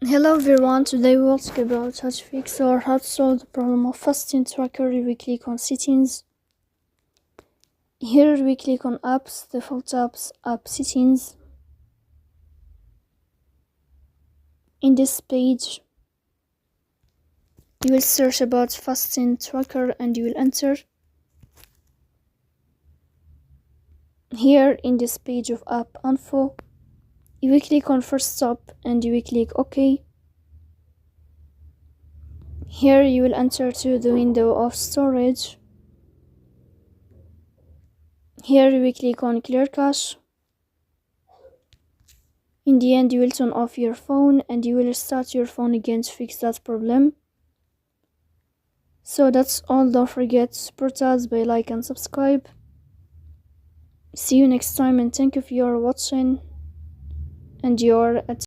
Hello everyone, today we will talk about how to fix or how to solve the problem of fasting tracker. We click on settings. Here we click on apps, default apps, app settings. In this page you will search about fasting tracker and you will enter. Here in this page of app info you will click on Forcestop and you will click OK. Here you will enter to the window of storage. Here you will click on clear cache. In the end you will turn off your phone and you will start your phone again to fix that problem. So that's all. Don't forget to support us by like and subscribe. See you next time and thank you for your watching and your attention.